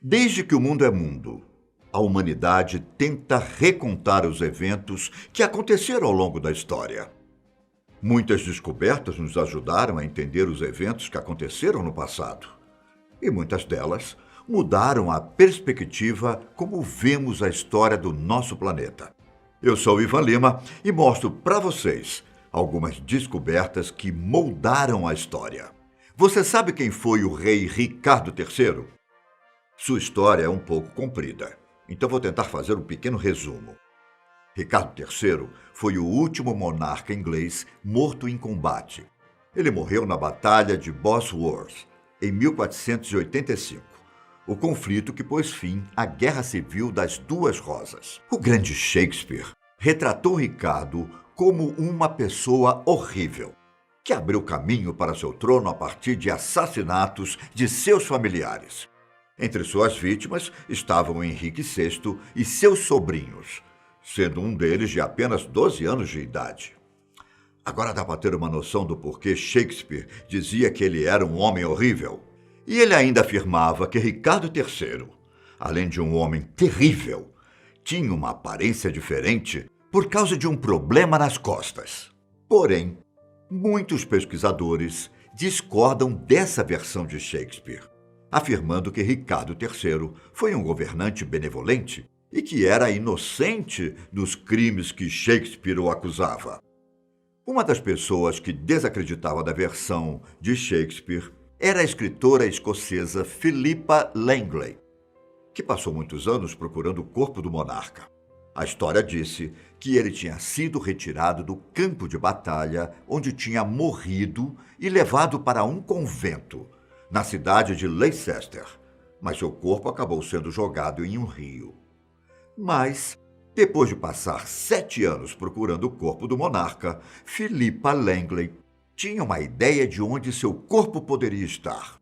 Desde que o mundo é mundo, a humanidade tenta recontar os eventos que aconteceram ao longo da história. Muitas descobertas nos ajudaram a entender os eventos que aconteceram no passado. E muitas delas mudaram a perspectiva como vemos a história do nosso planeta. Eu sou Ivan Lima e mostro para vocês algumas descobertas que moldaram a história. Você sabe quem foi o rei Ricardo III? Sua história é um pouco comprida, então vou tentar fazer um pequeno resumo. Ricardo III foi o último monarca inglês morto em combate. Ele morreu na Batalha de Bosworth, em 1485, o conflito que pôs fim à Guerra Civil das Duas Rosas. O grande Shakespeare retratou Ricardo como uma pessoa horrível, que abriu caminho para seu trono a partir de assassinatos de seus familiares. Entre suas vítimas estavam Henrique VI e seus sobrinhos, sendo um deles de apenas 12 anos de idade. Agora dá para ter uma noção do porquê Shakespeare dizia que ele era um homem horrível. E ele ainda afirmava que Ricardo III, além de um homem terrível, tinha uma aparência diferente por causa de um problema nas costas. Porém, muitos pesquisadores discordam dessa versão de Shakespeare, afirmando que Ricardo III foi um governante benevolente e que era inocente dos crimes que Shakespeare o acusava. Uma das pessoas que desacreditava da versão de Shakespeare era a escritora escocesa Philippa Langley, que passou muitos anos procurando o corpo do monarca. A história disse que ele tinha sido retirado do campo de batalha onde tinha morrido e levado para um convento, na cidade de Leicester, mas seu corpo acabou sendo jogado em um rio. Mas, depois de passar 7 anos procurando o corpo do monarca, Philippa Langley tinha uma ideia de onde seu corpo poderia estar.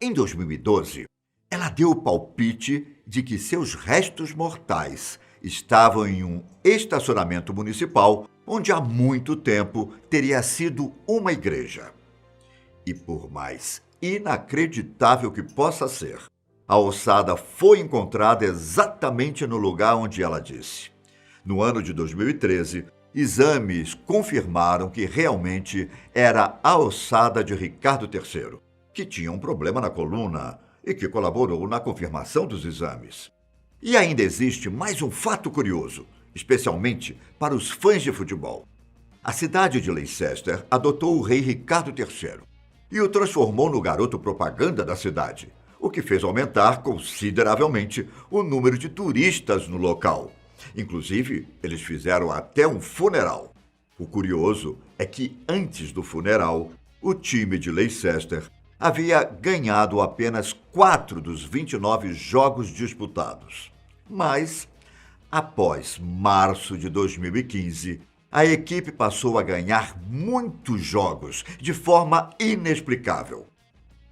Em 2012, ela deu o palpite de que seus restos mortais estavam em um estacionamento municipal onde há muito tempo teria sido uma igreja. E por mais inacreditável que possa ser, a ossada foi encontrada exatamente no lugar onde ela disse. No ano de 2013, exames confirmaram que realmente era a ossada de Ricardo III, que tinha um problema na coluna e que colaborou na confirmação dos exames. E ainda existe mais um fato curioso, especialmente para os fãs de futebol. A cidade de Leicester adotou o rei Ricardo III e o transformou no garoto propaganda da cidade, o que fez aumentar consideravelmente o número de turistas no local. Inclusive, eles fizeram até um funeral. O curioso é que, antes do funeral, o time de Leicester havia ganhado apenas 4 dos 29 jogos disputados. Mas, após março de 2015, a equipe passou a ganhar muitos jogos de forma inexplicável.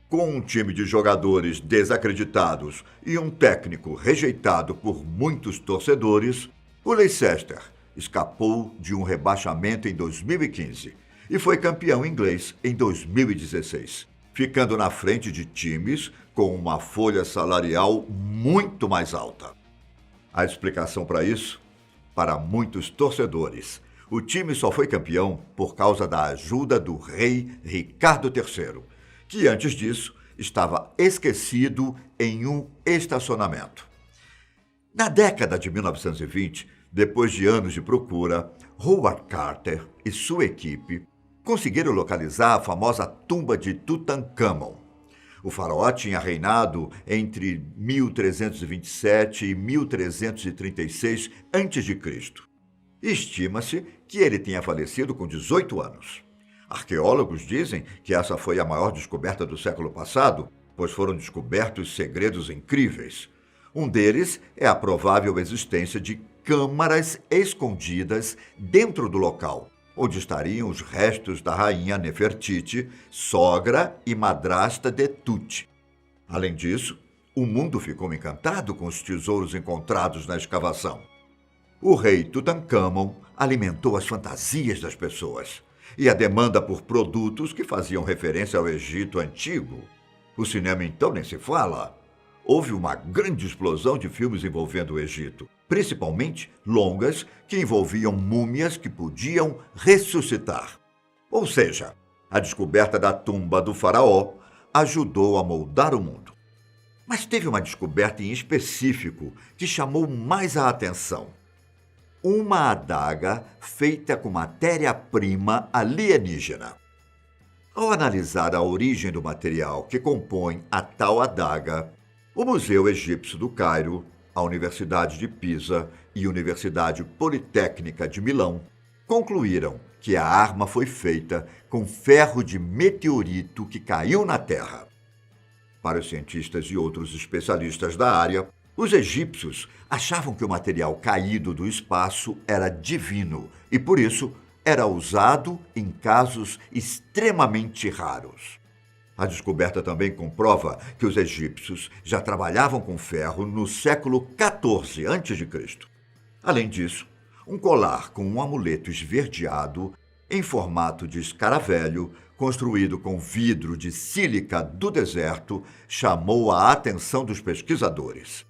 Com um time de jogadores desacreditados e um técnico rejeitado por muitos torcedores, o Leicester escapou de um rebaixamento em 2015 e foi campeão inglês em 2016, ficando na frente de times com uma folha salarial muito mais alta. A explicação para isso? Para muitos torcedores, o time só foi campeão por causa da ajuda do rei Ricardo III, que antes disso estava esquecido em um estacionamento. Na década de 1920, depois de anos de procura, Howard Carter e sua equipe conseguiram localizar a famosa tumba de Tutankhamon. O faraó tinha reinado entre 1327 e 1336 a.C. Estima-se que ele tenha falecido com 18 anos. Arqueólogos dizem que essa foi a maior descoberta do século passado, pois foram descobertos segredos incríveis. Um deles é a provável existência de câmaras escondidas dentro do local, onde estariam os restos da rainha Nefertiti, sogra e madrasta de Tut. Além disso, o mundo ficou encantado com os tesouros encontrados na escavação. O rei Tutankhamon alimentou as fantasias das pessoas e a demanda por produtos que faziam referência ao Egito antigo. O cinema, então, nem se fala. houve uma grande explosão de filmes envolvendo o Egito, principalmente longas que envolviam múmias que podiam ressuscitar. Ou seja, a descoberta da tumba do faraó ajudou a moldar o mundo. Mas teve uma descoberta em específico que chamou mais a atenção. Uma adaga feita com matéria-prima alienígena. Ao analisar a origem do material que compõe a tal adaga, o Museu Egípcio do Cairo, a Universidade de Pisa e a Universidade Politécnica de Milão concluíram que a arma foi feita com ferro de meteorito que caiu na Terra. Para os cientistas e outros especialistas da área, os egípcios achavam que o material caído do espaço era divino e, por isso, era usado em casos extremamente raros. A descoberta também comprova que os egípcios já trabalhavam com ferro no século XIV a.C. Além disso, um colar com um amuleto esverdeado em formato de escaravelho, construído com vidro de sílica do deserto, chamou a atenção dos pesquisadores.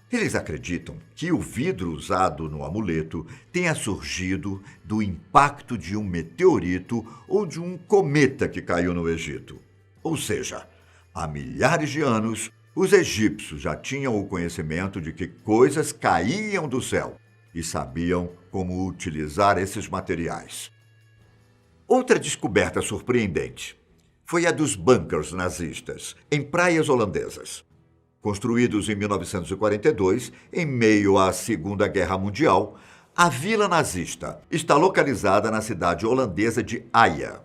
Eles acreditam que o vidro usado no amuleto tenha surgido do impacto de um meteorito ou de um cometa que caiu no Egito. Ou seja, há milhares de anos, os egípcios já tinham o conhecimento de que coisas caíam do céu e sabiam como utilizar esses materiais. Outra descoberta surpreendente foi a dos bunkers nazistas em praias holandesas. Construídos em 1942, em meio à Segunda Guerra Mundial, a vila nazista está localizada na cidade holandesa de Haia.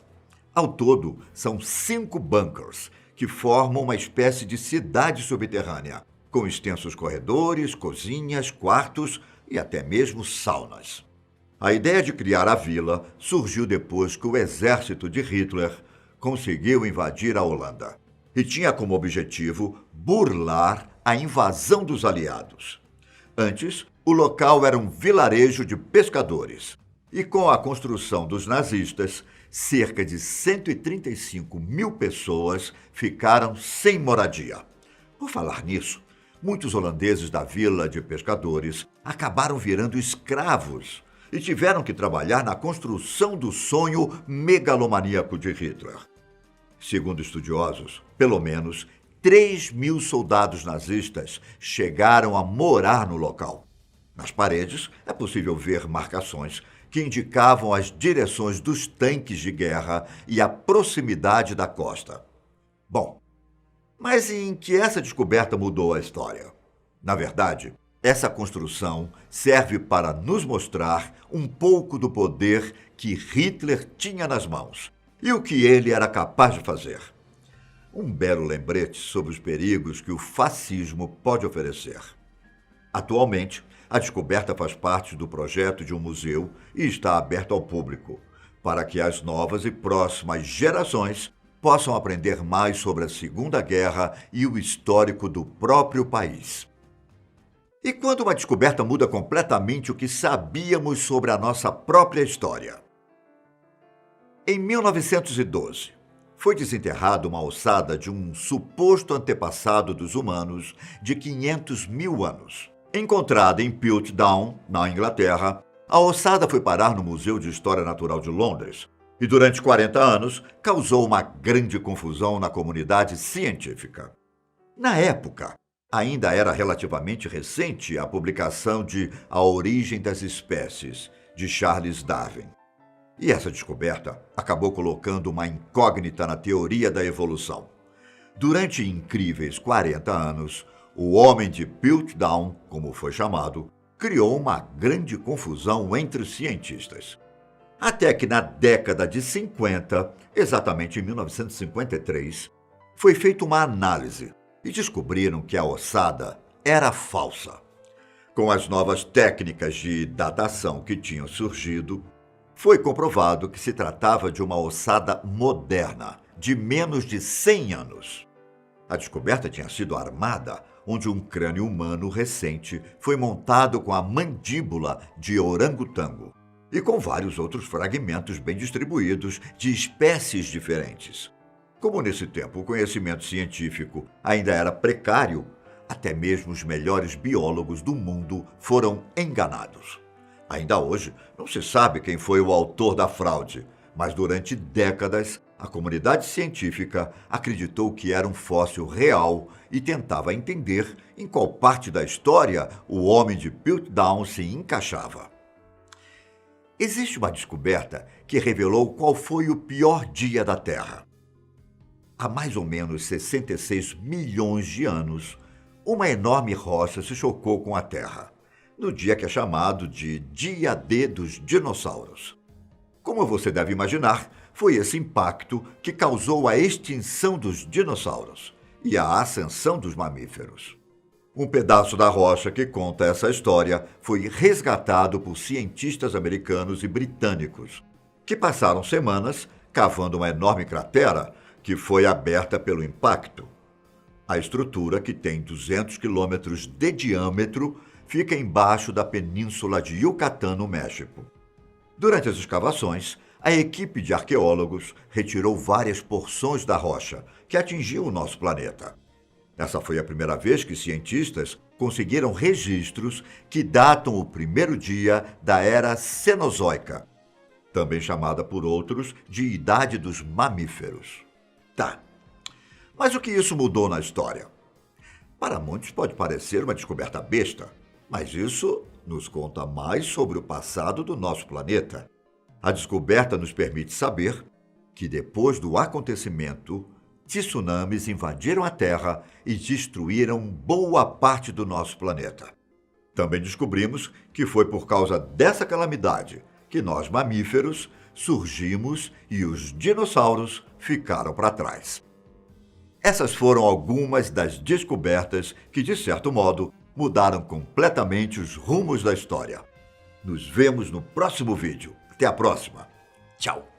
Ao todo, são 5 bunkers, que formam uma espécie de cidade subterrânea, com extensos corredores, cozinhas, quartos e até mesmo saunas. A ideia de criar a vila surgiu depois que o exército de Hitler conseguiu invadir a Holanda e tinha como objetivo burlar a invasão dos aliados. Antes, o local era um vilarejo de pescadores e, com a construção dos nazistas, cerca de 135 mil pessoas ficaram sem moradia. Por falar nisso, muitos holandeses da vila de pescadores acabaram virando escravos e tiveram que trabalhar na construção do sonho megalomaníaco de Hitler. Segundo estudiosos, pelo menos 3.000 soldados nazistas chegaram a morar no local. Nas paredes é possível ver marcações que indicavam as direções dos tanques de guerra e a proximidade da costa. Bom, mas em que essa descoberta mudou a história? Na verdade, essa construção serve para nos mostrar um pouco do poder que Hitler tinha nas mãos e o que ele era capaz de fazer. Um belo lembrete sobre os perigos que o fascismo pode oferecer. Atualmente, a descoberta faz parte do projeto de um museu e está aberta ao público, para que as novas e próximas gerações possam aprender mais sobre a Segunda Guerra e o histórico do próprio país. E quando uma descoberta muda completamente o que sabíamos sobre a nossa própria história? Em 1912, foi desenterrada uma ossada de um suposto antepassado dos humanos de 500 mil anos. Encontrada em Piltdown, na Inglaterra, a ossada foi parar no Museu de História Natural de Londres e, durante 40 anos, causou uma grande confusão na comunidade científica. Na época, ainda era relativamente recente a publicação de A Origem das Espécies, de Charles Darwin. E essa descoberta acabou colocando uma incógnita na teoria da evolução. Durante incríveis 40 anos, o homem de Piltdown, como foi chamado, criou uma grande confusão entre os cientistas. Até que na década de 50, exatamente em 1953, foi feita uma análise e descobriram que a ossada era falsa. Com as novas técnicas de datação que tinham surgido, foi comprovado que se tratava de uma ossada moderna, de menos de 100 anos. A descoberta tinha sido armada, onde um crânio humano recente foi montado com a mandíbula de orangotango e com vários outros fragmentos bem distribuídos de espécies diferentes. Como nesse tempo o conhecimento científico ainda era precário, Até mesmo os melhores biólogos do mundo foram enganados. Ainda hoje, não se sabe quem foi o autor da fraude, mas durante décadas, a comunidade científica acreditou que era um fóssil real e tentava entender em qual parte da história o homem de Piltdown se encaixava. Existe uma descoberta que revelou qual foi o pior dia da Terra. Há mais ou menos 66 milhões de anos, uma enorme rocha se chocou com a Terra, no dia que é chamado de Dia D dos Dinossauros. Como você deve imaginar, foi esse impacto que causou a extinção dos dinossauros e a ascensão dos mamíferos. Um pedaço da rocha que conta essa história foi resgatado por cientistas americanos e britânicos, que passaram semanas cavando uma enorme cratera que foi aberta pelo impacto. A estrutura, que tem 200 quilômetros de diâmetro, fica embaixo da península de Yucatán, no México. Durante as escavações, a equipe de arqueólogos retirou várias porções da rocha que atingiu o nosso planeta. Essa foi a primeira vez que cientistas conseguiram registros que datam o primeiro dia da Era Cenozoica, também chamada por outros de Idade dos Mamíferos. Tá, mas o que isso mudou na história? Para muitos pode parecer uma descoberta besta, mas isso nos conta mais sobre o passado do nosso planeta. A descoberta nos permite saber que, depois do acontecimento, tsunamis invadiram a Terra e destruíram boa parte do nosso planeta. Também descobrimos que foi por causa dessa calamidade que nós, mamíferos, surgimos e os dinossauros ficaram para trás. Essas foram algumas das descobertas que, de certo modo, mudaram completamente os rumos da história. Nos vemos no próximo vídeo. Até a próxima. Tchau!